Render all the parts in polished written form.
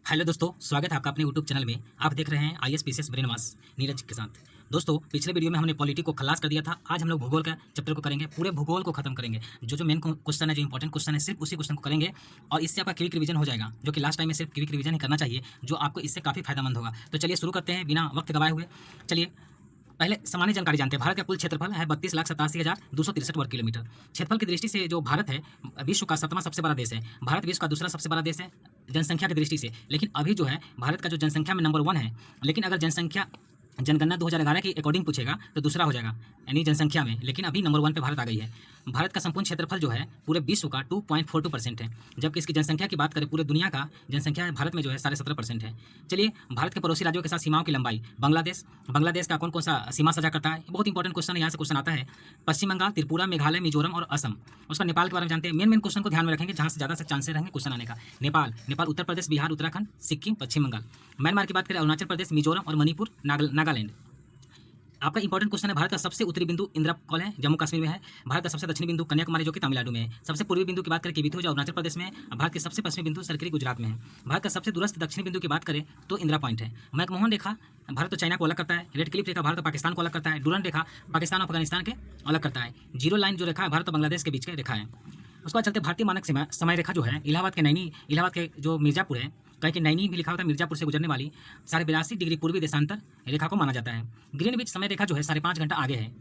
Hello दोस्तों, स्वागत है आपका अपने यूट्यूब चैनल में। आप देख रहे हैं आईएएस पीसीएस ब्रेनवास नीरज के साथ। दोस्तों, पिछले वीडियो में हमने पॉलिटी को खलास कर दिया था। आज हम लोग भूगोल का चैप्टर को करेंगे, पूरे भूगोल को खत्म करेंगे। जो मेन क्वेश्चन है, जो इंपॉर्टेंट क्वेश्चन है, सिर्फ उसी क्वेश्चन को करेंगे और इससे आपका क्विक रिवीजन हो जाएगा, जो कि लास्ट टाइम में सिर्फ क्विक रिवीजन ही करना चाहिए, जो आपको इससे काफ़ी फायदेमंद होगा। तो चलिए शुरू करते हैं बिना वक्त गवाए हुए। चलिए पहले सामान्य जानकारी जानते हैं। भारत का कुल क्षेत्रफल है 32,87,263 वर्ग किलोमीटर। क्षेत्रफल की दृष्टि से जो भारत है, विश्व का 7वां सबसे बड़ा देश है। भारत विश्व का दूसरा सबसे बड़ा देश है जनसंख्या की दृष्टि से। लेकिन अभी जो है भारत का जो जनसंख्या में नंबर 1 है, लेकिन अगर जनगणना 2011 के अकॉर्डिंग पूछेगा तो दूसरा हो जाएगा, यानी जनसंख्या में। लेकिन अभी नंबर 1 पे भारत आ गई है। भारत का संपूर्ण क्षेत्रफल जो है पूरे विश्व का 2.42% है, जबकि इसकी जनसंख्या की बात करें, पूरे दुनिया का जनसंख्या भारत में जो है 17.5% है। चलिए, भारत के पड़ोसी राज्यों के साथ सीमाओं की लंबाई। बांग्लादेश का कौन कौन सा सीमा साझा करता है, बहुत इंपॉर्टेंट क्वेश्चन है, यहाँ से क्वेश्चन आता है। पश्चिम बंगाल, त्रिपुरा, मेघालय, मिजोरम और असम। उसका नेपाल के बारे में जानते हैं। मेन क्वेश्चन को ध्यान में रखेंगे, जहाँ से ज़्यादा से चांसेस रहेंगे क्वेश्चन आने का। नेपाल, उत्तर प्रदेश, बिहार, उत्तराखंड, सिक्किम, पश्चिम बंगाल। म्यांमार की बात करें, अरुणाचल प्रदेश, मिजोरम और मणिपुर, नागालैंड। आपका इंपॉर्टेंट क्वेश्चन है, भारत का सबसे उत्तरी बिंदु इंदिरा कॉल है, जम्मू कश्मीर में है। भारत का सबसे दक्षिणी बिंदु कन्याकुमारी, जो कि तमिलनाडु में है। सबसे पूर्वी बिंदु की बात करें, किबिथु, जो अरुणाचल प्रदेश में है। भारत के सबसे पश्चिमी बिंदु सरकरी, गुजरात में है। भारत का सबसे दूरस्थ दक्षिणी बिंदु की बात करें तो इंदिरा पॉइंट है। मैकमोहन रेखा भारत और चाइना को अलग करता है। रेड क्लिफ रेखा भारत और पाकिस्तान को अलग करता है। डूरंड रेखा पाकिस्तान और अफगानिस्तान के अलग करता है। जीरो लाइन जो रेखा है, भारत और बांग्लादेश के बीच की रेखा है। उसके बाद चलते भारतीय मानक समय रेखा जो है, इलाहाबाद के जो मिर्जापुर है, कहीं कि नैनी भी लिखा होता है, मिर्जापुर से गुजरने वाली 82.5 डिग्री पूर्वी देशांतर रेखा को माना जाता है। ग्रीनविच समय रेखा जो है 5.5 घंटा आगे है।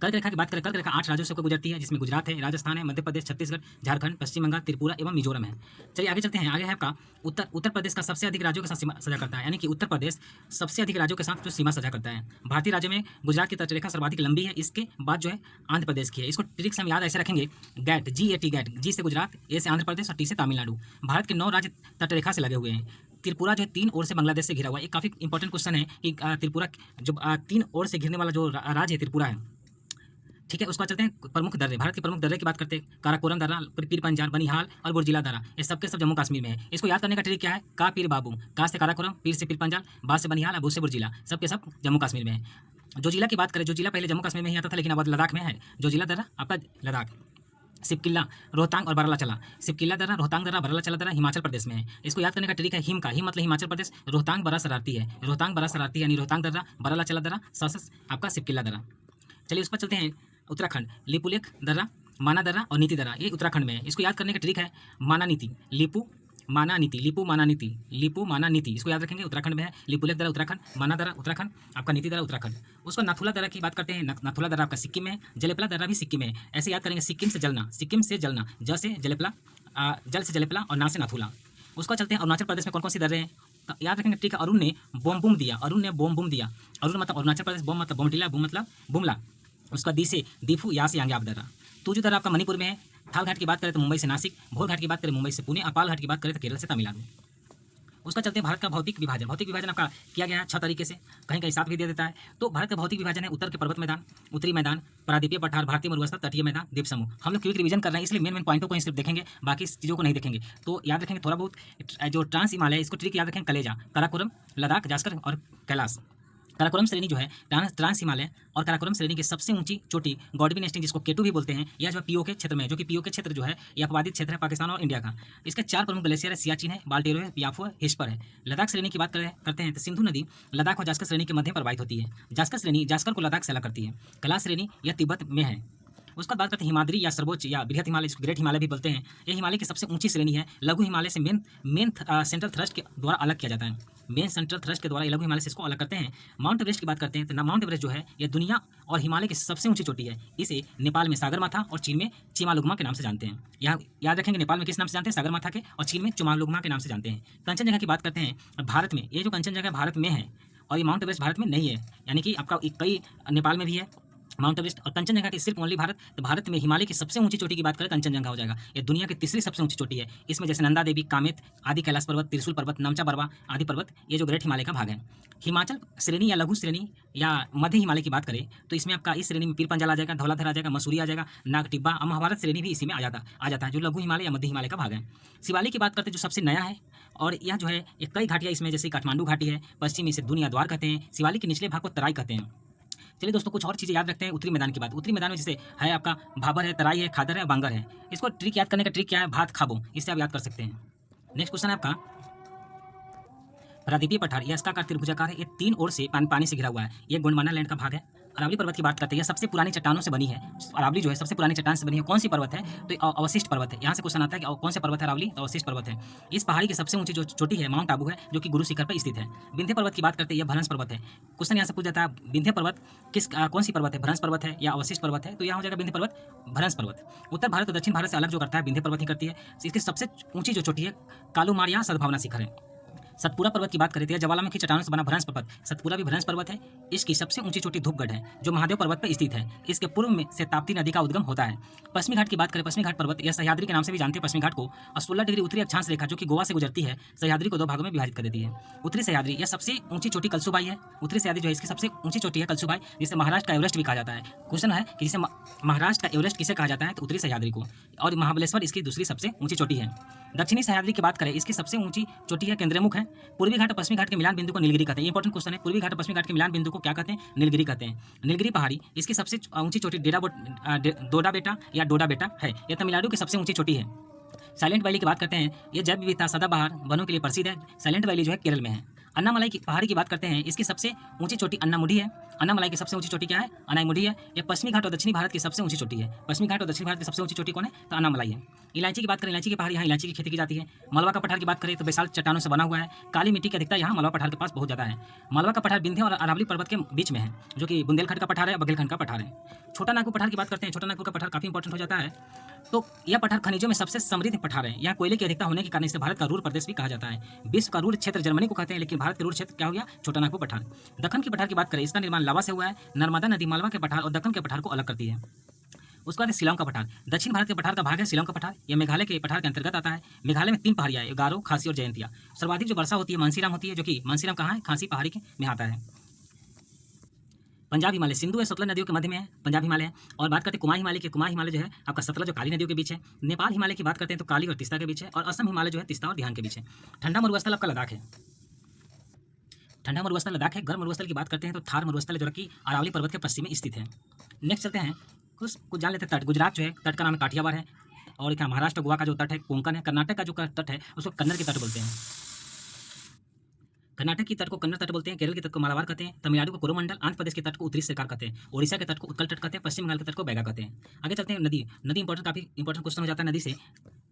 कर्क रेखा की बात करें, कर्क रेखा 8 राज्यों से होकर गुजरती है, जिसमें गुजरात है, राजस्थान है, मध्य प्रदेश, छत्तीसगढ़, झारखंड, पश्चिम बंगाल, त्रिपुरा एवं मिजोरम है। चलिए आगे चलते हैं। आगे है आपका उत्तर प्रदेश का सबसे अधिक राज्यों के साथ सीमा सजा करता है, यानी कि उत्तर प्रदेश सबसे अधिक राज्यों के साथ जो सीमा सजा करता है। भारतीय राज्य में गुजरात की तटरेखा सर्वाधिक लंबी है, इसके बाद जो है आंध्र प्रदेश की है। इसको ट्रिक से हम याद ऐसे रखेंगे, गैट, जी से गुजरात, ए से आंध्र प्रदेश और टी से तमिलनाडु। भारत के 9 राज्य तटरेखा से लगे हुए हैं। त्रिपुरा जो है 3 ओर से बांग्लादेश से घिरा हुआ है। एक काफ़ी इंपॉर्टेंट क्वेश्चन है कि त्रिपुरा जो 3 ओर से घिरने वाला जो राज्य है, त्रिपुरा है, ठीक है। उसके बाद चलते हैं प्रमुख दर्रे। भारत के प्रमुख दर्रे की बात करते हैं, काराकोरम दर्रा, पीर पंजाल, बनिहाल और बुर्जिला दर्रा। ये सबके सब जम्मू कश्मीर में है। इसको याद करने का ट्रिक क्या है, का पीर बाबू, का से काराकोरम, पीर से पीर पंजाल, बा से बनिहाल, अबू से बुर्जिला, सबके सब जम्मू कश्मीर में है। जो जिला की बात करें, जो जिला पहले जम्मू कश्मीर में ही आता था, लेकिन अब लद्दाख में है। जो जिला दर्रा आपका लद्दाख। सिपकिल्ला, रोहतांग और बरालाचला। सिपकिल्ला दर्रा, रोहतांग दर्रा, बरालाचला दर्रा हिमाचल प्रदेश में है। इसको याद करने का तरीका है, हिम का, हिम मतलब हिमाचल प्रदेश, रोहतांग बड़ा शरारती है, रोहतांग बड़ा शरारती यानी रोहतांग दर्रा, बरालाचला दर्रा, सासस आपका सिपकिल्ला दर्रा। चलिए उस पर चलते हैं। उत्तराखंड, लिपुलेख दर्रा, माना दर्रा और नीति दर्रा, ये उत्तराखंड में है। इसको याद करने का ट्रिक है, माना नीति, लिपू माना नीति, लिपू माना नीति, लिपू माना नीति, इसको याद रखेंगे। उत्तराखंड में है। लिपुलेख दर्रा उत्तराखंड, माना दर्रा उत्तराखंड, आपका नीति दर्रा उत्तराखंड। उसको नाथुला दर्रा की बात करते हैं। नाथुला दर्रा आपका सिक्किम में है। जलेपला दर्रा भी सिक्किम में है। ऐसे याद करेंगे, सिक्किम से जलना, ज से जलेपला, जल से जलेपला और ना से नाथुला। उसको चलते हैं अरुणाचल प्रदेश में कौन कौन सी दर्रे हैं, तो याद रखेंगे ट्रिक है, अरुण ने बम बूम दिया, अरुण मतलब अरुणाचल प्रदेश, बम मतलब बोमटिला, बूम मतलब बुमला। उसका दी से दीफू, या से यांग्याब दर्रा। तुजू दर्रा आपका मणिपुर में है। थाल घाट की बात करें तो मुंबई से नासिक, भोर घाट की बात करें मुंबई से पुणे, अपाल घाट की बात करें तो केरल से तमिलनाडु। उसका चलते हैं भारत का भौतिक विभाजन आपका किया गया है 6 तरीके से, कहीं कहीं 7 भी दे देता है। तो भारत का भौतिक विभाजन है, उत्तर के पर्वत मैदान, उत्तरी मैदान, प्रादीपीय पठार, भारतीय मरुस्थल, तटीय मैदान, द्वीप समूह। हम लोग क्विक रिवीजन कर रहे हैं, इसलिए मेन पॉइंटों को सिर्फ देखेंगे, बाकी चीज़ों को नहीं देखेंगे। तो याद रखेंगे थोड़ा बहुत जो ट्रांस हिमालय, इसको ट्रिक याद रखेंगे, कलेजा, काराकोरम, लद्दाख, जास्कर और कैलाश। काराकोरम श्रेणी जो है ट्रांस हिमालय और काराकोरम श्रेणी की सबसे ऊंची चोटी गॉडविन एस्टिंग, जिसको केटू भी बोलते हैं, यह जो पीओके क्षेत्र में है, जो कि पीओके क्षेत्र जो है यह अपवादित क्षेत्र है पाकिस्तान और इंडिया का। इसके 4 प्रमुख ग्लेशियर है, सियाचिन है, बाल्टेरो है, पियाफो है, हिस्पर है। लद्दाख श्रेणी की बात करते हैं तो सिंधु नदी लद्दाख और जास्कर श्रेणी के मध्य प्रवाहित होती है। जास्कर को लद्दाख से अलग करती है। कैलाश श्रेणी यह तिब्बत में है। उसका बात करते हैं हिमाद्री या सर्वोच्च या बृहत हिमालय, इसको ग्रेट हिमालय भी बोलते हैं। यह हिमालय की सबसे ऊंची श्रेणी है। लघु हिमालय से मेन सेंट्रल थ्रस्ट के द्वारा अलग किया जाता है। मेन सेंट्रल थ्रस्ट के द्वारा लघु हिमालय से इसको अलग करते हैं। माउंट एवरेस्ट की बात करते हैं तो माउंट एवरेस्ट जो है यह दुनिया और हिमालय की सबसे ऊंची चोटी है। इसे नेपाल में सागरमाथा और चीन में चिमालुग्मा के नाम से जानते हैं। यहाँ याद रखेंगे, नेपाल में किस नाम से जानते हैं, सागरमाथा के, और चीन में चिमालुग्मा के नाम से जानते हैं। कंचनजंगा की बात करते हैं, भारत में ये जो कंचनजंगा भारत में है और ये माउंट एवरेस्ट भारत में नहीं है, यानी कि आपका कई नेपाल में भी है माउंट एवरेस्ट और कंचनजंगा की सिर्फ ओनली भारत। तो भारत में हिमालय की सबसे ऊंची चोटी की बात करें, कंचनजंगा हो जाएगा। ये दुनिया की तीसरी सबसे ऊंची चोटी है। इसमें जैसे नंदा देवी, कामेत आदि, कैलाश पर्वत, त्रिशूल पर्वत, नमचा बरवा आदि पर्वत, ये जो ग्रेट हिमालय का भाग है। हिमाचल श्रेणी या लघु श्रेणी या मध्य हिमालय की बात करें तो इसमें आपका इस श्रेणी में पीर पंजाल आ जाएगा, धौलाधर आ जाएगा, मसूरी आ जाएगा, नाग टिब्बा और महाभारत श्रेणी भी इसी में आ जाता है, जो लघु हिमालय या मध्य हिमालय का भाग है। शिवालिक की बात करते हैं, जो सबसे नया है और यह जो है ये कई घाटियाँ इसमें, जैसे काठमांडू घाटी है, पश्चिमी से दुनिया द्वार कहते हैं। शिवालिक के निचले भाग को तराई कहते हैं। चलिए दोस्तों, कुछ और चीज़ें याद रखते हैं उत्तरी मैदान की बात। उत्तरी मैदान में जैसे है आपका भाबर है, तराई है, खादर है, बांगर है। इसको ट्रिक याद करने का ट्रिक क्या है, भात खाबो, इससे आप याद कर सकते हैं। नेक्स्ट क्वेश्चन है आपका, प्रादीपीय पठार, यह इसका आकार त्रिभुजाकार है, ये 3 ओर से पानी से घिरा हुआ है, ये गोंडवाना लैंड का भाग है। अरावली पर्वत की बात करते हैं, यह सबसे पुरानी चट्टानों से बनी है। अरावली जो है सबसे पुरानी चट्टान से बनी है। कौन सी पर्वत है? तो अवशिष्ट पर्वत है। यहाँ से क्वेश्चन आता है कि कौन से पर्वत है अरावली? तो अवशिष्ट पर्वत है। इस पहाड़ी की सबसे ऊंची जो चोटी है माउंट आबू है, जो कि गुरु शिखर पर स्थित है। विंध्य पर्वत की बात करते हैं, यह भ्रंश पर्वत है। क्वेश्चन यहाँ से पूछ जाता है विंध्य पर्वत कौन सी पर्वत है? भ्रंश पर्वत है या अवशिष्ट पर्वत है? तो यहाँ हो जाएगा विंध्य पर्वत, भ्रंश पर्वत। उत्तर भारत और दक्षिण भारत से अलग जो करता है विंध्य पर्वत ही करती है। इसकी सबसे ऊंची जो चोटी है कालूमार या सद्भावना शिखर है। सतपुरा पर्वत की बात करें तो ज्वालामुखी चट्टानों से बना भ्रंश पर्वत, सतपुरा भी भ्रंश पर्वत है। इसकी सबसे ऊंची चोटी धूपगढ़ है, जो महादेव पर्वत पर स्थित है। इसके पूर्व में से ताप्ती नदी का उद्गम होता है। पश्चिमी घाट की बात करें, पश्चिमी घाट पर्वत, यह सह्याद्री के नाम से भी जानते हैं पश्चिमी घाट को, और 16 डिग्री उत्तरी अक्षांश रेखा जो कि गोवा से गुजरती है, सह्याद्री को 2 भागों में विभाजित कर देती है। उत्तरी सह्याद्री, यह सबसे ऊंची चोटी कलसुबाई है। उत्तरी सह्याद्री जो है इसकी सबसे ऊंची चोटी है कलसुबाई, जिसे महाराष्ट्र का एवरेस्ट भी कहा जाता है। क्वेश्चन है कि जिसे महाराष्ट्र का एवरेस्ट किसे कहा जाता है? तो उत्तरी सह्याद्री को। और महाबलेश्वर इसकी दूसरी सबसे ऊंची चोटी है। दक्षिणी सह्याद्री की बात करें, इसकी सबसे ऊंची चोटी है केंद्रमुख है। पूर्वी घाट और पश्चिमी घाट के मिलान बिंदु को नीलगिरी कहते हैं। इंपॉर्टेंट क्वेश्चन है, पूर्वी घाट और पश्चिमी घाट के मिलान बिंदु को क्या कहते हैं? नीलगिरी कहते हैं। नीलगिरी पहाड़ी, इसकी सबसे ऊंची चोटी डोडा बेटा या डोडा बेटा है। यह तमिलनाडु की सबसे ऊंची चोटी है। साइलेंट वैली की बात करते हैं, यह जैव विविधता सदाबहार वनों के लिए प्रसिद्ध है। साइलेंट वैली जो है केरल में है। अन्नामलाई की पहाड़ी की बात करते हैं, इसकी सबसे ऊंची चोटी अन्नामुडी है। अन्नामलाई की सबसे ऊंची चोटी क्या है? अनाईमुडी है। यह पश्चिमी घाट और दक्षिणी भारत की सबसे ऊंची चोटी है। पश्चिमी घाट और दक्षिणी भारत की सबसे ऊंची चोटी कौन है? तो अन्नामलाई है। इलायची की बात करें, इलायची की पहाड़ी, यहाँ इलायची की खेती की जाती है। मालवा का पठार की बात करें तो बेसाल्ट चट्टानों से बना हुआ है। काली मिट्टी की अधिकता यहाँ मालवा पठार के पास बहुत ज़्यादा है। मालवा का पठार विंध्य और अरावली पर्वत के बीच में है, जो कि बुंदेलखंड का पठार है, बघेलखंड का पठार है। छोटा नागपुर पठार की बात करते हैं, छोटा नागपुर का पठार काफी इंपॉर्टेंट हो जाता है। तो यह पठार खनिजों में सबसे समृद्ध पठार है। यहाँ कोयले की अधिकता होने के कारण इसे भारत का रूर प्रदेश भी कहा जाता है। विश्व का रूर क्षेत्र जर्मनी को कहते हैं, लेकिन भारत का रूर क्षेत्र क्या हो गया? छोटा नागपुर पठार। दक्कन की पठार की बात करें, इसका निर्माण लावा से हुआ है। नर्मदा नदी मालवा के पठार और दक्कन के पठार को अलग करती है। उसके बाद शिलांग का पठार, दक्षिण भारत के पठार का भाग है शिलांग का पठार। यह मेघालय के पठार के अंतर्गत आता है। मेघालय में 3 पहाड़ियाँ है, गारो, खासी और जयंतिया। सर्वाधिक जो वर्षा होती है मानसीराम होती है, जो कि मानसीराम कहाँ है? खासी पहाड़ी के में आता है। पंजाब हिमालय, सिंधु है सतलज नदियों के मध्य में है पंजाब हिमालय। और बात करते हैं कुमार हिमालय की, कुमार हिमालय जो है आपका सतलज और काली नदियों के बीच है। नेपाल हिमालय की बात करते हैं तो काली और तीस्ता के बीच है। और असम हिमालय जो है तीस्ता और ध्यान के बीच है। ठंडा मरुस्थल आपका लद्दाख है। ठंडा मरुस्थल लद्दाख है। गर्म मरुस्थल की बात करते हैं तो थार मरुस्थल जो कि अरावली पर्वत के पश्चिम में स्थित है। नेक्स्ट चलते हैं, कुछ जान लेते हैं तट। गुजरात जो है तट का नाम है काठियावाड़ है। और क्या महाराष्ट्र गोवा का जो तट है कोंकण है। कर्नाटक का जो तट है उसको कन्नड़ के तट बोलते हैं। कर्नाटक की तट को कन्नड़ तट बोलते हैं। केरल के तट को मालाबार कहते हैं। तमिलनाडु को कोरोमंडल, आंध्र प्रदेश के तट को उत्तरी सरकार कहते हैं। ओडिशा के तट को उत्कल तट कहते हैं। पश्चिम बंगाल के तट को बैगा कहते हैं। आगे चलते हैं नदी। नदी इंपॉर्टेंट, काफी इंपॉर्टेंट क्वेश्चन हो जाता है नदी से,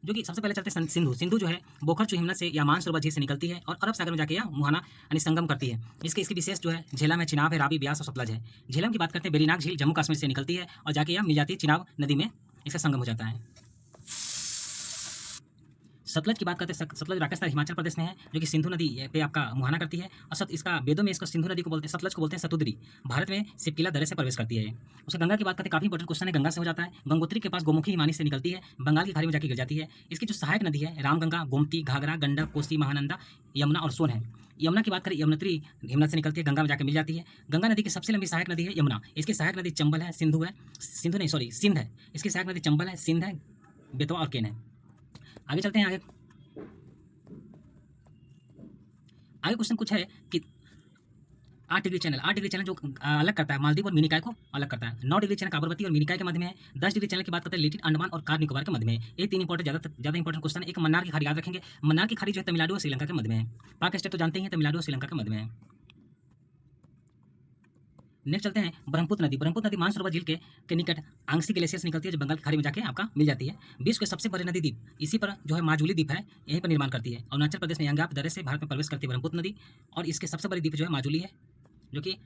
जो कि सबसे पहले चलते हैं सिंधु। सिंधु जो है बोखर हिमनद से या मानसरोवर झील से निकलती है और अरब सागर में जाके यह मुहाना यानी संगम करती है। इसकी विशेष जो है झेलम है, चिनाब है, रावी, ब्यास और सतलज है। झेलम की बात करते हैं, बेरीनाग झील जम्मू कश्मीर से निकलती है और जाके यह मिल जाती है चिनाब नदी में, इसका संगम हो जाता है। सतलज की बात करते हैं, सतलज राजस्थान हिमाचल प्रदेश में है, जो कि सिंधु नदी पे आपका मुहाना करती है। और इसका वेदों में इसको सिंधु नदी को बोलते हैं, सतलज को बोलते हैं सतुद्री। भारत में सिपकिला दर्रे से प्रवेश करती है। उसके गंगा की बात करते हैं, काफी इंपॉर्टेंट क्वेश्चन है, गंगा से हो जाता है। गंगोत्री के पास गोमुखी हिमानी से निकलती है, बंगाल की खाड़ी में जाकर गिर जाती है। इसकी जो सहायक नदी है रामगंगा, गोमती, घाघरा, गंडक, कोसी, महानंदा, यमुना और सोन है। यमुना की बात करें, यमुनोत्री हिमनद से निकलती है, गंगा में जाकर मिल जाती है। गंगा नदी की सबसे लंबी सहायक नदी है यमुना। इसकी सहायक नदी चंबल है, सिंध है। इसकी सहायक नदी चंबल है, सिंध है, बेतवा और केन है। आगे चलते हैं। आगे क्वेश्चन कुछ है कि 8 डिग्री चैनल जो अलग करता है मालदीव और मिनिकॉय को अलग करता है। 9 डिग्री चैनल काबरवती और मिनिकॉय के मध्य में है। 10 डिग्री चैनल की बात करते हैं लिटिल अंडमान और कार निकोबार के मध्य में है। ये 3 ज़्यादा इंपॉर्टेंट क्वेश्चन है। एक मन्नार की खाड़ी याद रखेंगे, मन्नार की खाड़ी जो है तमिलनाडु और श्रीलंका के मध्य में है। पाक स्टेट तो जानते हैं तमिलनाडु और श्रीलंका के मध्य में है। नेक्स्ट चलते हैं ब्रह्मपुत्र नदी मानसरोवर झील के निकट आंशिक ग्लेशियर से निकलती है, जो बंगाल की खाड़ी में जाके आपका मिल जाती है। विश्व के सबसे बड़े नदी द्वीप इसी पर जो है माजुली द्वीप है, यहीं पर निर्माण करती है। अरुणाचल प्रदेश में यांगाप दर्रे से भारत में प्रवेश करती है ब्रह्मपुत्र नदी, और इसके सबसे बड़ी द्वीप जो है माजुली है, जो कि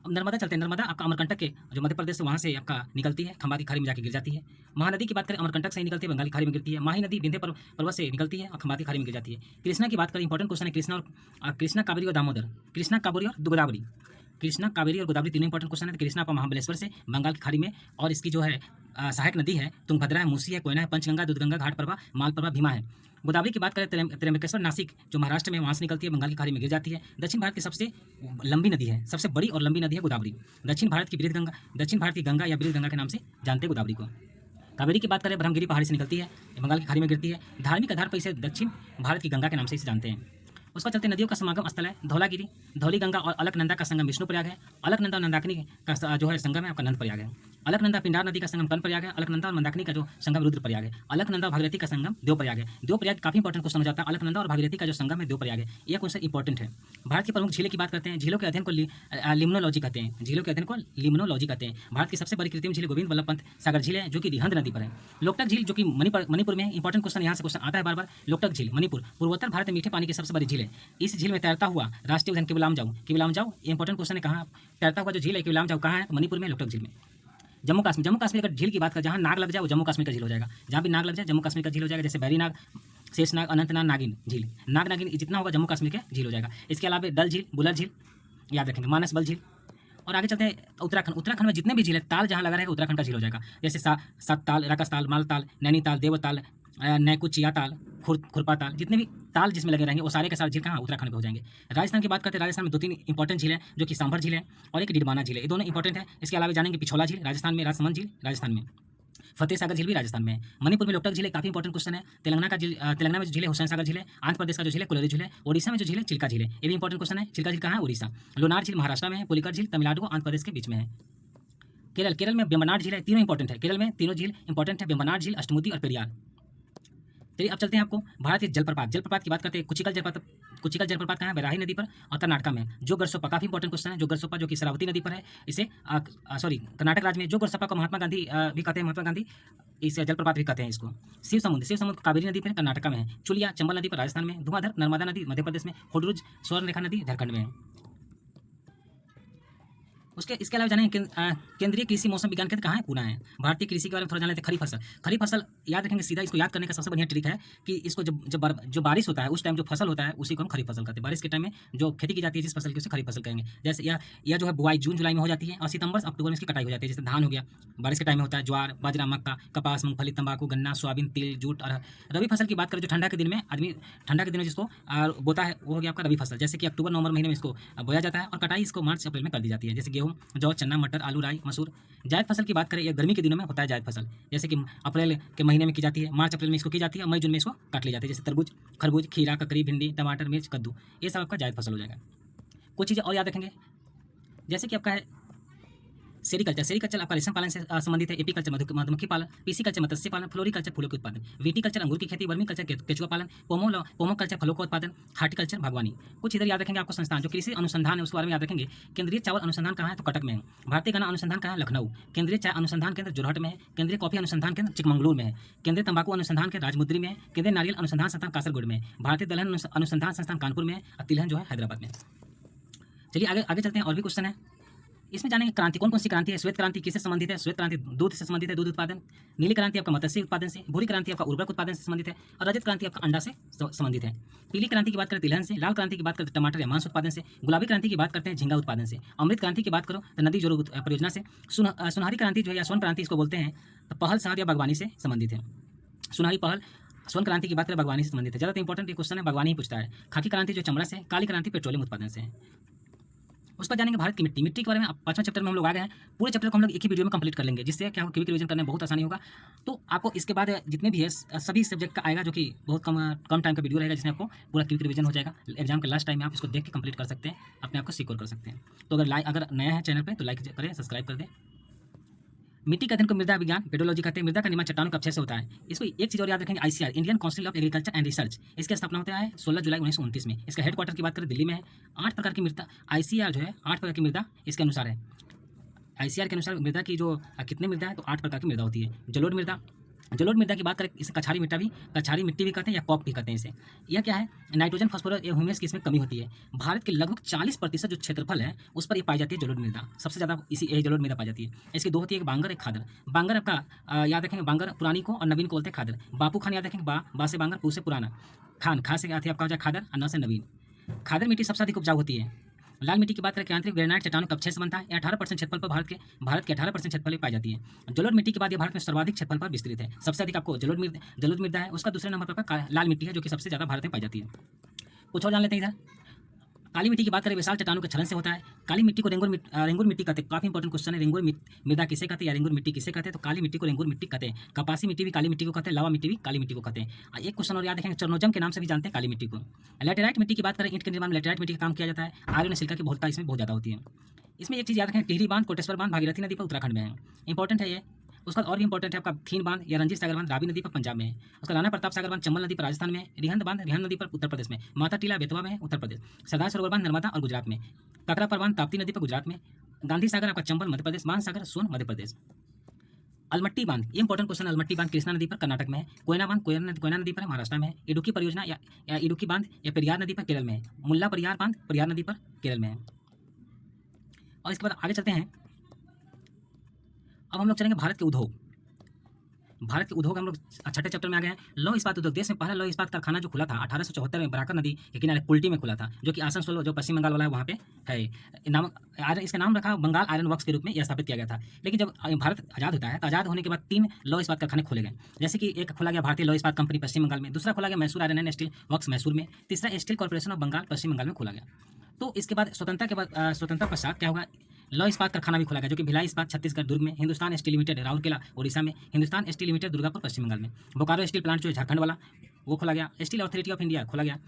नर्मदा चलते हैं। नर्मदा आपका अमरकंटक के जो मध्य प्रदेश से वहाँ से आपका निकलती है, खंबा की खाड़ी में जाके गिर जाती है। महानदी की बात करें, अमरकंटक से ही निकलती है, बंगाल की खाड़ी में गिरती है। माही नदी विंध्य पर्वत से निकलती है और खंबा की खाड़ी में गिर जाती है। कृष्णा की बात करें, इंपॉर्टेंट क्वेश्चन है कृष्णा, कावेरी और दामोदर। कृष्णा, कावेरी और गोदावरी। कृष्णा, कावेरी और गोदावरी तीनों इंपॉर्टेंट क्वेश्चन है। कृष्णा आपका महाबलेश्वर से बंगाल की खाड़ी में, और इसकी जो है सहायक नदी है तुंगभद्रा है, मूसी है, कोयना है, पंचगंगा, दूधगंगा, घाटप्रभा, मालप्रभा, भीमा है। गोदावरी की बात करें त्र्यंबकेश्वर, नासिक जो महाराष्ट्र में, वहाँ से निकलती है, बंगाल की खाड़ी में गिर जाती है। दक्षिण भारत की सबसे लंबी नदी है, सबसे बड़ी और लंबी नदी है गोदावरी। दक्षिण भारत की गंगा या बृहद गंगा के नाम से जानते हैं गोदावरी को। कावेरी की बात करें, ब्रह्मगिरी पहाड़ी से निकलती है, बंगाल की खाड़ी में गिरती है। धार्मिक आधार पर इसे दक्षिण भारत की गंगा के नाम से इसे जानते हैं। उसका चलते नदियों का समागम स्थल है धौलागिरी, धौली गंगा और अलकनंदा का संगम विष्णुप्रयाग है। अलकनंदा और नंदाकिनी का जो है संगम है आपका नंदप्रयाग है। अलकनंदा पिंडार नदी का संगम कर्णप्रयाग है। अलकनंदा और मंदाकिनी का जो संगम रुद्रप्रयाग है। अलकनंदा और भागीरथी का संगम देवप्रयाग है। देवप्रयाग काफी इंपॉर्टेंट क्वेश्चन हो जाता है। अलकनंदा और भागीरथी का जो संगम है देवप्रयाग है। यह क्वेश्चन इंपॉर्टेंट है। भारत की प्रमुख झीलें की बात करते हैं। झीलों के अध्ययन को लिम्नोलॉजी कहते हैं। झीलों के अध्ययन को लिम्नोलॉजी कहते हैं। भारत की सबसे बड़ी कृत्रिम झील गोविंद वल्लभ पंत सागर झील है, जो कि रिहंद नदी पर है। लोकटक झील, जो कि मणिपुर में है। इंपॉर्टेंट क्वेश्चन यहाँ से क्वेश्चन आता है बार बार। लोकटक झील मणिपुर पूर्वोत्तर भारत में मीठे पानी की सबसे बड़ी झील है। इस झील में तैरता हुआ राष्ट्रीय उद्यान किबिलामजाऊ। किबिलामजाऊ इंपॉर्टेंट क्वेश्चन है, कहाँ तैरता हुआ जो झील है किबिलामजाऊ कहाँ है? मणिपुर में, लोकटक झील में। जम्मू कश्मीर अगर झील की बात करें, जहाँ नाग लग जाए वो जम्मू कश्मीर का झील हो जाएगा। जहाँ भी नाग लग जाए जम्मू कश्मीर का झील हो जाएगा। जैसे बैरीनाग, शेषनाग, अनंतनाग, नागिन झील, नाग नागिन जितना होगा जम्मू कश्मीर के झील हो जाएगा। इसके अलावा डल झील, बुलर झील याद रखेंगे, मानस बल झील। और आगे चलते हैं उत्तराखंड। उत्तराखंड में जितने भी झील है, ताल जहाँ लगा रहेगा उत्तराखंड का झील हो जाएगा। जैसे सात ताल, राकस ताल, माल ताल, नैनीताल, देवताल, नैकुचिया ताल, खुरपा ताल, जितने भी ताल जिसमें लगे रहेंगे वो सारे के सारे झील कहाँ? उत्तराखंड में हो जाएंगे। राजस्थान की बात करते हैं। राजस्थान में 2-3 इंपॉर्टेंट झील है, जो कि सांभर झील है और एक डिडवाना झील है। ये दोनों इंपॉर्टेंट है। इसके अलावा जानेंगे पिछोला झील राजस्थान में, राजसमंद झील राजस्थान में, फतेह सागर झील भी राजस्थान में है। मणिपुर में लोकटक झील है, काफी इंपॉर्टेंट क्वेश्चन है। तेलंगाना में जो झील है हुसैन सागर झील है। आंध्र प्रदेश का जो झील है कुलरी झील है। ओडिशा में जो झील है चिल्का झील है। ये भी इंपॉर्टेंट क्वेश्चन है। चिल्का झील कहाँ है? ओडिशा। लोनार झील महाराष्ट्र में है। पुलिकर झील तमिलनाडु और आंध्र प्रदेश के बीच में है। केरल में बेम्बनाड झील है। तीनों इंपॉर्टेंट है। केरल में तीनों झील इंपॉर्टेंट है, बेम्बनाड झील, अष्टमुदी और पेरियार। चलिए अब चलते हैं आपको भारत के जलप्रपात की बात करते हैं। कुचिकल जलप्रपात कहाँ है? बराही नदी पर और कर्नाटक में। जोगरसोपा काफी इंपॉर्टेंट क्वेश्चन है। जोगरसोपा जो कि शरावती नदी पर है, इसे कर्नाटक राज्य में जोगरसोपा को महात्मा गांधी भी कहते हैं। महात्मा गांधी इस जलप्रपात भी कहते हैं इसको। शिव समुद्र कावेरी नदी पर कर्नाटक में है। चुलिया चंबल नदी पर राजस्थान में। धुआंधार नर्मदा नदी मध्य प्रदेश में। हुडरुज स्वर्णरेखा नदी झारखंड में है। इसके अलावा जानेंगे केंद्रीय कृषि मौसम विज्ञान केंद्र कहाँ है? पुणे है। भारतीय कृषि के बारे में थोड़ा जान लेते हैं। खरीफ फसल याद रखेंगे। सीधा इसको याद करने का सबसे बढ़िया ट्रिक है कि इसको जो बारिश होता है उस टाइम जो फसल होता है उसी को हम खरीफ फसल कहते हैं। बारिश के टाइम में जो खेती की जाती है जिस फसल की उसे खरीफ फसल कहेंगे। जैसे यह जो है बुआई जून जुलाई में हो जाती है और सितंबर से अक्टूबर में इसकी कटाई हो जाती है। जैसे धान हो गया, बारिश के टाइम में होता है। ज्वार, बाजरा, मक्का, कपास, मूंगफली, तंबाकू, गन्ना, सोयाबीन, तिल, जूट। और रबी फसल की बात करें जो ठंडा के दिन में आदमी जिसको बोता है वो हो गया आपका रबी फसल। जैसे कि अक्टूबर नवंबर महीने में इसको बोया जाता है और कटाई इसको मार्च अप्रैल में कर दी जाती है। जैसे गेहूँ, जौ, चना, मटर, आलू, राई, मसूर। जायद फसल की बात करें, यह गर्मी के दिनों में होता है जायद फसल। जैसे कि अप्रैल के महीने में की जाती है, मार्च अप्रैल में इसको की जाती है, मई जून में इसको काट ली जाती है। जैसे तरबूज, खरबूज, खीरा, ककड़ी, भिंडी, टमाटर, मिर्च, कद्दू, ये सब आपका जायद फसल हो जाएगा। कुछ चीज़ें और याद रखेंगे, जैसे कि आपका है सेरीकल्चर आपका रेशम पालन से संबंधित है। एपीकल्चर मधुमक्खी पालन, पीसीकल्चर मत्स्य पालन, फ्लोरिकल्चर फूलों के उत्पादन, विटीकल्चर अंगूर की खेती, वर्मीकल्चर केचुआ पालन, पोमोकल्चर फलों का उत्पादन, हार्टिकल्चर बागवानी। कुछ इधर याद रखेंगे आपको संस्थान जो कृषि अनुसंधान है उसके बारे में याद रखेंगे। केंद्रीय चावल अनुसंधान कहाँ है? तो कटक में है। भारतीय गन्ना अनुसंधान कहाँ है? लखनऊ। केंद्रीय चाय अनुसंधान केंद्र जोरहट में है। केंद्रीय कॉफी अनुसंधान केंद्र चिकमंगलुरु में है। केंद्रीय तंबाकू अनुसंधान केंद्र राजमुंद्री में है। केंद्रीय नारियल अनुसंधान संस्थान कासरगोड में है। भारतीय दलहन अनुसंधान संस्थान कानपुर में है और तिलहन जो है हैदराबाद में। चलिए आगे चलते हैं, और भी क्वेश्चन है। इसमें जानेंगे क्रांति कौन सी क्रांति है? श्वेत क्रांति किससे संबंधित है? श्वेत क्रांति दूध से संबंधित है, दूध उत्पादन। नीली क्रांति आपका मत्स्य उत्पादन से। भूरी क्रांति आपका उर्वरक उत्पादन से संबंधित है और रजत क्रांति आपका अंडा से संबंधित है। पीली क्रांति की बात करते हैं तिलहन से। लाल क्रांति की बात करते हैं टमाटर या मांस उत्पादन से। गुलाबी क्रांति की बात करते हैं झींगा उत्पादन से। अमृत क्रांति की बात करो तो नदी जोड़ परियोजना से। सुनहरी क्रांति जो है या स्वर्ण क्रांति इसको बोलते हैं तो पहल, शहद या बागवानी से संबंधित है। सुनहरी पहल स्वर्ण क्रांति की बात करें बागवानी से संबंधित है। ज़्यादा इंपॉर्टेंट क्वेश्चन है, बागवानी ही पूछता है। खाकी क्रांति जो चमड़ा से। काली क्रांति पेट्रोलियम उत्पादन से है। उस पर जानेंगे भारत की मिट्टी के बारे में। 5वां चैप्टर में हम लोग आ गए हैं। पूरे चैप्टर को हम लोग एक ही वीडियो में कंप्लीट कर लेंगे, जिससे क्या क्विक रिवीजन करने में बहुत आसानी होगा। तो आपको इसके बाद जितने भी है सभी सब्जेक्ट का आएगा, जो कि बहुत कम टाइम का वीडियो रहेगा, जिसमें आपको पूरा क्विक रिवीजन हो जाएगा। एग्जाम के लास्ट टाइम में आप इसको देख के कंप्लीट कर सकते हैं, अपने आप को सिक्योर कर सकते हैं। तो अगर नया है चैनल पर तो लाइक करें, सब्सक्राइब कर दें। मिट्टी का अध्ययन को मृदा विज्ञान पेडोलॉजी कहते हैं। मृदा का निर्माण चट्टानों के अवशेष से होता है। इसको एक चीज और याद रखेंगे, ICR Indian council of agriculture and research, इसकी स्थापना होता है 16 जुलाई 1929 में। इसका हेडक्वार्टर की बात करें दिल्ली में है। 8 प्रकार की मृदा ICR जो है 8 प्रकार की मृदा इसके अनुसार है। ICR के अनुसार मृदा की जो कितने मृदा है तो 8 प्रकार की मृदा होती है। जलोढ़ मृदा की बात करें, इसे कछारी मिट्टी भी कहते हैं या कॉप भी कहते हैं इसे। यह क्या है? नाइट्रोजन, फास्फोरस या ह्यूमस की इसमें कमी होती है। भारत के लगभग 40% जो क्षेत्रफल है उस पर ये पाई जाती है जलोढ़ मृदा। सबसे ज़्यादा यही जलोढ़ मृदा पाई जाती है। इसकी दो होती है, एक बांगर, एक खादर। बांगर आपका याद रखेंगे, बांगर पुरानी को और नवीन को बोलते हैं खादर। बापू खान याद रखेंगे, बा से बांगर, पू से पुराना, खा से आती है आपका हो जाए खादर और न से नवीन। खादर मिट्टी सबसे अधिक उपजाऊ होती है। लाल मिट्टी की बात करें कि आंतरिक ग्रेनाइट चट्टानों का अवशेष बनता है। 18% क्षेत्रफल पर भारत के 18% क्षेत्रफल में पाई जाती है। जलोढ़ मिट्टी के बाद ये भारत में सर्वाधिक क्षेत्रफल पर विस्तृत है। सबसे अधिक आपको जलोढ़ मृदा है। उसका दूसरे नंबर पर लाल मिट्टी है, जो कि सबसे ज़्यादा भारत में पाई जाती है। कुछ और जान लेते हैं इधर। काली मिट्टी की बात करें, विशाल चट्टानों के क्षरण से होता है। काली मिट्टी को रेंगुर मिट्टी कहते हैं। काफी इंपॉर्टेंट क्वेश्चन है, रेंगुर मृदा किसे कहते हैं या रेंगुर मिट्टी किसे कहते हैं? तो काली मिट्टी को रेंगुर मिट्टी कहते हैं। कपासी मिट्टी भी काली मिट्टी को कहते हैं। लावा मिट्टी भी काली मिट्टी को कहते हैं। एक क्वेश्चन और याद रखेंगे, चरनोजम के नाम से भी जानते हैं काली मिट्टी को। लैटेराइट मिट्टी की बात करें, ईंट के निर्माण में लैटेराइट मिट्टी का काम किया जाता है। आयरन सिलिका की बहुलता इसमें बहुत ज़्यादा होती है। इसमें एक चीज़ याद रखें, टिहरी बांध, कोटेश्वर बांध भागीरथी नदी पर उत्तराखंड में है, इंपॉर्टेंट है ये। उसका बाद और भी इंपॉर्टेंट है आपका थीन बांध या रंजीत सागर बांध रावी नदी पर पंजाब में है। उसका राणा प्रताप सागर बांध चंबल नदी पर राजस्थान में है। रिहंद बांध रिहंद नदी पर उत्तर प्रदेश में। माता टीला बेतवा में है उत्तर प्रदेश। सरदार सरोवर बांध नर्मदा और गुजरात में। काकरापर बांध ताप्ती नदी पर गुजरात में। गांधी सागर आपका चंबल मध्य प्रदेश। मानसागर सोन मध्य प्रदेश। अलमट्टी बांध, ये इंपॉर्टेंट क्वेश्चन, अलमट्टी बांध कृष्णा नदी पर कर्नाटक में है। कोयना बांध कोयना नदी पर महाराष्ट्र में है। इडुक्की परियोजना या इडुक्की बांध या पेरियार नदी पर केरल में है। मुल्ला परियार बांध पेरियार नदी पर केरल में है। और इसके बाद आगे चलते हैं, अब हम लोग चलेंगे भारत के उद्योग। भारत के उद्योग हम लोग छठे चैप्टर में आ गए हैं। लौह इस्पात उद्योग, देश में पहला लौह इस्पात कारखाना जो खुला था 1874 में बराकर नदी के किनारे कुल्टी में खुला था, जो कि आसनसोल जो पश्चिम बंगाल वाला है वहाँ पे है। नाम इसका नाम रखा बंगाल आयरन वर्क्स के रूप में यह स्थापित किया गया था। लेकिन जब भारत आज़ाद होता है तो आज़ाद होने के बाद 3 लौह इस्पात कारखाने खोले गए, जैसे कि एक खोला गया भारतीय लौह इस्पात कंपनी पश्चिम बंगाल में, दूसरा खोला गया Mysore iron and steel works Mysore में, तीसरा स्टील कॉर्पोरेशन ऑफ बंगाल पश्चिम बंगाल में खोला गया। तो इसके बाद स्वतंत्रता पश्चात क्या होगा, लौह इस्पात कारखाना भी खोला गया, जो कि भिलाई इस्पात छत्तीसगढ़ दुर्ग में, हिंदुस्तान स्टील लिमिटेड राउरकेला उड़ीसा में, हिंदुस्तान स्टील लिमिटेड दुर्गापुर पश्चिम बंगाल में, बोकारो स्टील प्लांट जो है झारखंड वाला वो खोला गया, स्टील अथॉरिटी ऑफ इंडिया खोला गया।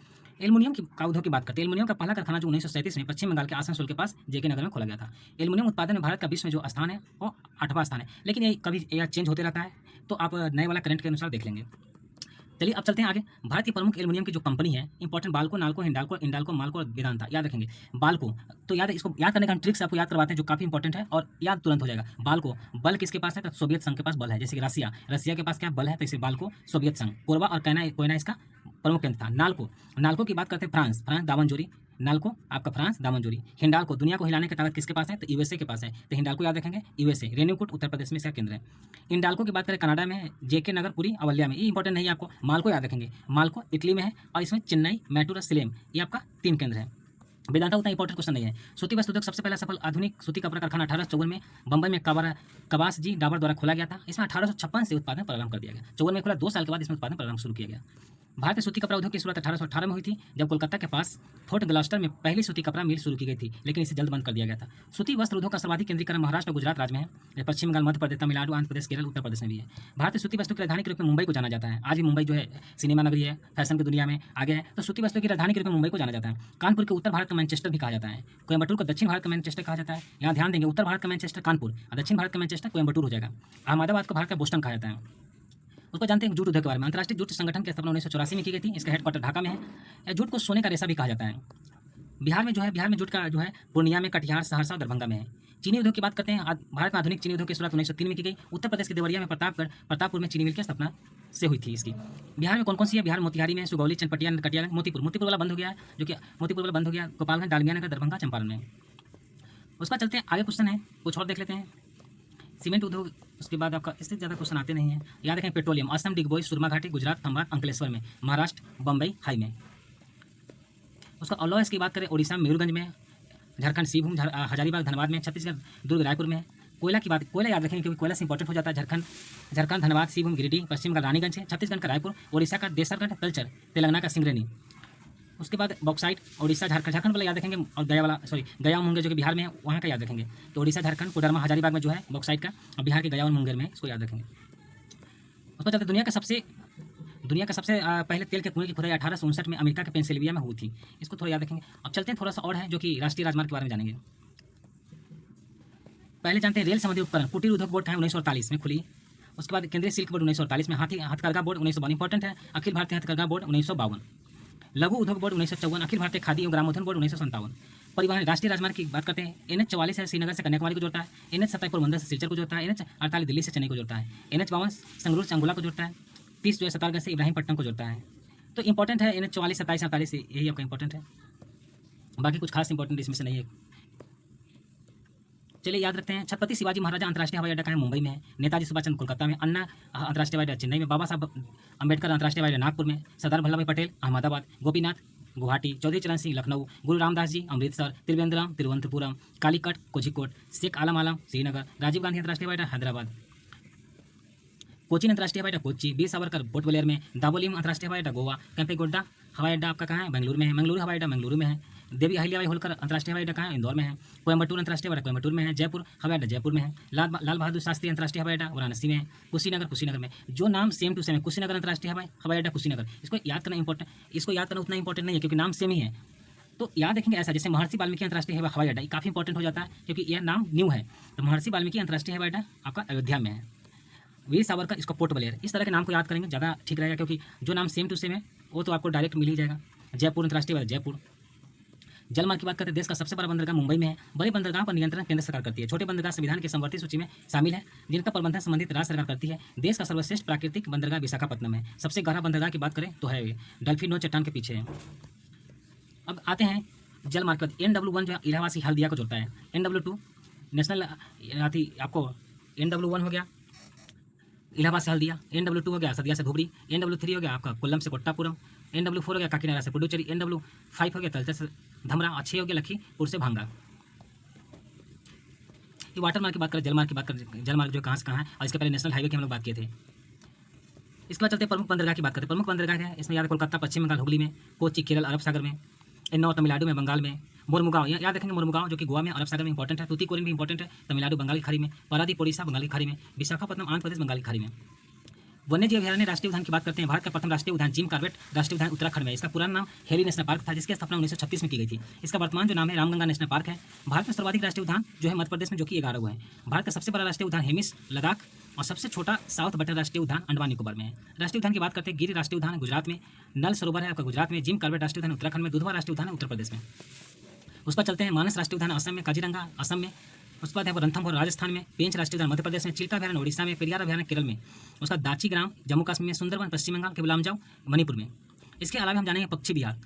एल्युमिनियम का उद्योग की बात करते हैं। एल्युमिनियम का पहला कारखाना जो 1937 में पश्चिम बंगाल के आसनसोल के पास जेके नगर में खोला गया था। एल्युमिनियम उत्पादन में भारत का विश्व में जो स्थान है वो 8वां स्थान है, लेकिन ये कभी यह चेंज होते रहता है, तो आप नए वाला करंट के अनुसार देख लेंगे। चलिए अब चलते हैं आगे। भारत की प्रमुख एल्युमिनियम की जो कंपनी है, इंपॉर्टेंट बाल्को, नाल्को, इंडाल्को, माल्को और वेदांता, याद रखेंगे। बाल्को तो याद है, इसको याद करने का हम ट्रिक्स आपको याद करवाते हैं जो काफ़ी इंपॉर्टेंट है और याद तुरंत हो जाएगा। बाल्को बल किसके पास है, तो सोवियत संघ के पास बल है, जैसे कि रसिया के पास क्या बल है, तो इसे बाल्को सोवियत संघ। कोरबा और कोयना इसका प्रमुख केंद्र था। नाल्को की बात करते हैं, फ्रांस दामनजोरी, नाल्को आपका फ्रांस दामनजोरी। हिंडाल्को दुनिया को हिलाने की ताकत किसके पास है, तो यूएसए के पास है, तो हिंडाल्को याद रखेंगे यूएसए। रेन्यूकूट उत्तर प्रदेश में इसका केंद्र है। इंडाल्को की बात करें कनाडा में है, जेके नगर पुरी अवल्या में, ये इंपॉर्टेंट नहीं है आपको। माल्को याद रखेंगे, माल्को इटली में है और इसमें चेन्नई, मैटूर, सिलेम, ये आपका 3 केंद्र है। वेदांता उतना इंपॉर्टेंट क्वेश्चन नहीं है। सूती वस्त्र उद्योग सबसे पहला सफल आधुनिक सूती कपड़ा कारखाना 1854 में बंबई में कबास जी डाबर द्वारा खोला गया था। इसमें 1856 से उत्पादन प्रारंभ कर दिया गया। 54 में खुला, 2 साल के बाद इसमें उत्पादन प्रारंभ शुरू किया गया। भारतीय सूती कपड़ा उद्योग की शुरुआत 1818 में हुई थी, जब कोलकाता के पास फोर्ट ग्लास्टर में पहली सूती कपड़ा मिल शुरू की गई थी, लेकिन इसे जल्द बंद कर दिया गया था। सूती वस्त्र उद्योग का सर्वाधिक केंद्रीकरण महाराष्ट्र और गुजरात राज्य में है। पश्चिम बंगाल, मध्य प्रदेश, तमिलनाडु, आंध्र प्रदेश, केरल, उत्तर प्रदेश में भी है। भारतीय सूती वस्तु की राजधानी के रूप में मुंबई को जाना जाता है। आज भी मुंबई जो है सिनेमा नगरी है, फैशन की दुनिया में आगे है, तो सूती वस्तु की राजधानी के रूप में मुंबई को जाना जाता है। कानपुर के उत्तर भारत का मैनचेस्टर भी कहा जाता है। कोयम्बटूर को दक्षिण भारत का मैनचेस्टर कहा जाता है। यहाँ ध्यान देंगे, उत्तर भारत का मैनचेस्टर कानपुर और दक्षिण भारत का मैनचेस्टर कोयम्बटूर हो जाएगा। अहमदाबाद को भारत का बोस्टन कहा जाता है। उसको जानते हैं जूट उद्योग के बारे में। अंतर्राष्ट्रीय जूट संगठन की स्थापना 1984 में की गई थी। इसका हेडक्वार्टर ढाका में है। जूट को सोने का रेशा भी कहा जाता है। बिहार में जूट का जो है पूर्णिया में, कटिहार, सहरसा और दरभंगा में है। चीनी उद्योग की बात करते हैं। भारत में आधुनिक चीनी उद्योग की शुरुआत 1903 में की गई। उत्तर प्रदेश के देवरिया में प्रतापपुर में चीनी मिल की स्थापना से हुई थी इसकी। बिहार में कौन कौन सी है, बिहार मोतिहारी में, सुगौली, चनपटिया, कटिया, मोतीपुर वाला बंद हो गया है, जो कि मोतीपुर वाला बंद हो गया, गोपालगंज, डालमिया नगर, दरभंगा, चंपारण में। उसका चलते हैं आगे, क्वेश्चन है कुछ और देख लेते हैं। सीमेंट उद्योग, उसके बाद आपका इससे ज़्यादा क्वेश्चन आते नहीं हैं। याद रखें, पेट्रोलियम, असम डिगबोई, सुरमा घाटी, गुजरात, खंभात, अंकलेश्वर में, महाराष्ट्र बम्बई हाई में। उसका अलॉयस की बात करें, उड़ीसा मयूरगंज में, झारखंड सीभूम, हजारीबाग धनबाद में, छत्तीसगढ़ दुर्ग रायपुर में। कोयला की बात, कोयला याद रखेंगे क्योंकि कोयला से इंपॉर्टेंट हो जाता है। झारखंड धनबाद, सीभूम, गिरिडीह, पश्चिम का रानीगंज है, छत्तीसगढ़ का रायपुर, उड़ीसा का देसरगढ़, तलचर, तेलंगाना का सिंगरेनी। उसके बाद बॉक्साइट, उड़ीसा, झारखंड वाला याद रखेंगे, और गया और मुंगेर जो कि बिहार में है, वहाँ का याद रखेंगे। तो उड़ीसा, झारखंड, कोडरमा, हजारीबाग में जो है बॉक्साइट का, और बिहार के गया और मुंगेर में, इसको याद रखेंगे। उसको चलते दुनिया का सबसे पहले तेल के कुएं की खुदाई 1859 में अमेरिका के पेंसिल्वेनिया में हुई थी। इसको थोड़ा याद रखेंगे। अब चलते हैं थोड़ा सा और है जो कि राष्ट्रीय राजमार्ग के बारे में जानेंगे। पहले जानते हैं रेल संबंधी उपकरण। कुटीर उद्योग बोर्ड का है 1948 में खुली। उसके बाद केंद्रीय सिल्क बोर्ड 1948 में, हथकरघा बोर्ड 1952 इंपॉर्टेंट है। अखिल भारतीय हथकरघा बोर्ड 1952, लघु उद्योग बोर्ड 1954, अखिल भारतीय खादी एवं ग्रामोद्योग बोर्ड 1957। परिवहन, राष्ट्रीय राजमार्ग की बात करते हैं। NH44 है श्रीनगर से कन्याकुमारी को जोड़ता है। NH27 पोरबंदर से सिलचर को जोड़ता है। NH48 दिल्ली से चेन्नई को जोड़ता है। NH52 संगरूर से अंगुला को जोड़ता है। 30 जो है सतारगढ़ से इब्राहिमपट्टनम को जोड़ता है। तो इंपॉर्टेंट है NH44, 27, 48 यही आपका इंपॉर्टेंट है। बाकी कुछ खास इंपॉर्टेंट इसमें से नहीं है। चलिए याद रखते हैं, छत्रपति शिवाजी महाराज अंतर्राष्ट्रीय हवाई अड्डा का है मुंबई में है। नेताजी सुभाष चंद्र कोलकाता में, अन्ना अंतर्राष्ट्रीय हवाई अड्डा चेन्नई में, बाबा साहब अम्बेडकर अंतर्राष्ट्रीय हवाई अड्डा नागपुर में, सरदार वल्लभ भाई पटेल अहमदाबाद, गोपीनाथ गुवाहाटी, चौधरी चरण सिंह लखनऊ, गुरु रामदास जी अमृतसर, त्रिवेंद्रम तिरुवनंतपुरम, कालीकट कोझिकोड, शेख आलम श्रीनगर, राजीव गांधी अंतर्राष्ट्रीय हवाई अड्डा हैदराबाद, कोचीन अंतर्राष्ट्रीय हवाई अड्डा कोच्चि, वीर सावरकर पोर्ट ब्लेयर में, दाबोलिम अंतर्राष्ट्रीय हवाई अड्डा गोवा, केम्पेगौड़ा हवाई अड्डा आपका कहाँ है, बेंगलुरु में है। मंगलुरु हवाई अड्डा मंगलुरु में है। देवी अहिल्याबाई होलकर अंतर्राष्ट्रीय हवाई अड्डा कहाँ है, इंदौर में है। कोयम्बटूर अंतर्राष्ट्रीय हवाई अड्डा कोयम्बटूर में है। जयपुर हवाई अड्डा जयपुर में है। लाल बहादुर शास्त्री अंतर्राष्ट्रीय हवाई अड्डा वाराणसी में है। कुशीनगर में, जो नाम सेम टू सेम है, कुशीनगर अंतर्राष्ट्रीय हवाई अड्डा कुशीनगर। इसको याद करना उतना इंपॉर्टेंट नहीं है क्योंकि नाम सेम ही है। तो यहाँ देखेंगे ऐसा, जैसे महर्षि वाल्मीकि अंतर्राष्ट्रीय हवाई अड्डा, ये काफ़ी इंपॉर्टेंट हो जाता है क्योंकि यह नाम न्यू है। तो महर्षि वाल्मीकि अंतर्राष्ट्रीय हवाई अड्डा आपका अयोध्या में है। वीर सावरकर, इसको पोर्ट ब्लेयर, इस तरह के नाम को याद करेंगे ज़्यादा ठीक रहेगा, क्योंकि जो नाम सेम टू सेम है वो तो आपको डायरेक्ट मिल ही जाएगा। जयपुर अंतर्राष्ट्रीय हवाई अड्डा, जयपुर। जलमार्ग की बात करते हैं, देश का सबसे बड़ा बंदरगाह मुंबई में है। बड़े बंदरगाह पर नियंत्रण केंद्र सरकार करती है। छोटे बंदरगाह संविधान की समवर्ती सूची में शामिल है, जिनका प्रबंधन संबंधित राज्य सरकार करती है। देश का सर्वश्रेष्ठ प्राकृतिक बंदरगाह विशाखापट्टनम है। सबसे गहरा बंदरगाह की बात करें तो है डल्फिन चट्टान के पीछे है। अब आते हैं जलमार्ग के बाद NW1 जो है इलाहाबाद से हल्दिया को जोड़ता है। NW2 नेशनल आपको NW1 हो गया इलाहाबाद से हल्दिया, NW2 हो गया सदिया से धुबरी, NW3 हो गया आपका कोल्लम से कोट्टापुरम, NW4 हो गया काकीनाडा से पुडुचेरी, NW5 हो गया तलचर से धमरा और 6 हो गया लखीमपुर से भांगा। ये वाटर मार्ग की बात करें, जलमार्ग की बात करें, जलमार्ग जो कहाँ से कहाँ है, और इसके पहले नेशनल हाईवे की हम लोग बात किए थे। इसके बाद चलते हैं प्रमुख बंदरगाह की बात करते हैं। प्रमुख बंदरगाह है इसमें याद है कोलकाता पश्चिम बंगाल हुगली में, कोच्चि केरल अरब सागर में, एन्नौर तमिलनाडु में बंगाल में, मोरमुगांव याद रखेंगे, मोरमुगांव जो कि गोवा में अरब सागर में इंपॉर्टेंट है, तूतीकोरिन भी इंपॉर्टेंट है तमिलनाडु बंगाल की खाड़ी में, पारादीप ओडिशा बंगाल की खाड़ी में, विशाखापट्टनम आंध्र प्रदेश बंगाल की खाड़ी में। वन्यजीव अभयारण्य राष्ट्रीय उद्यान की बात करते हैं। भारत का प्रथम राष्ट्रीय उद्यान जिम कॉर्बेट राष्ट्रीय उद्यान उत्तराखंड में। इसका पुराना नाम हेली नेशनल पार्क था, जिसकी स्थापना 1936 में की गई थी। इसका वर्तमान जो नाम है रामगंगा नेशनल पार्क है। भारत में सर्वाधिक राष्ट्रीय उद्यान जो है मध्य प्रदेश में, जो कि 11 हुए हैं। भारत का सबसे बड़ा राष्ट्रीय उद्यान हेमिस लद्दाख और सबसे छोटा साउथ बटन राष्ट्रीय उद्यान अंडमान निकोबार में है। राष्ट्रीय उद्यान की बात करते हैं, गिर राष्ट्रीय उद्यान गुजरात में, नल सरोवर है आपका गुजरात में, जिम कॉर्बेट राष्ट्रीय उद्यान उत्तराखंड में, दुधवा राष्ट्रीय उद्यान है उत्तर प्रदेश में। उस पर चलते हैं, मानस राष्ट्रीय उद्यान असम में, काजीरंगा असम में। उसके बाद है वो रणथंभौर राजस्थान में, पेंच राष्ट्रीय उद्यान मध्य प्रदेश में, चिल्का अभयारण्य ओडिशा में, पेरियार अभयारण्य केरल में। उसका दाची ग्राम जम्मू कश्मीर में, सुंदरवन पश्चिम बंगाल के लामजाऊ मणिपुर में। इसके अलावा हम जानेंगे पक्षी विहार,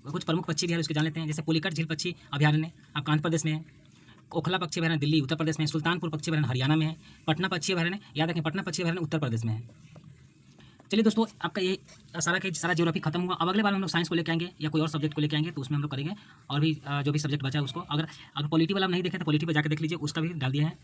कुछ प्रमुख पक्षी विहार उसके जान लेते हैं। जैसे पुलिकट झील पक्षी अभयारण्य आपका आंध्र प्रदेश में है, ओखला पक्षी अभयारण्य दिल्ली उत्तर प्रदेश में, सुल्तानपुर पक्षी अभयारण्य हरियाणा में है, पटना पक्षी अभयारण्य याद रखें पटना पक्षी अभयारण्य उत्तर प्रदेश में है। चलिए दोस्तों, आपका ये सारा ज्योग्राफी खत्म हुआ। अब अगले बार हम लोग साइंस को लेके आएंगे या कोई और सब्जेक्ट को लेके आएंगे, तो उसमें हम लोग करेंगे और भी जो भी सब्जेक्ट बचा है उसको। अगर पॉलिटी वाला नहीं देखे तो पॉलिटी पर जाकर देख लीजिए, उसका भी डाल दिया है।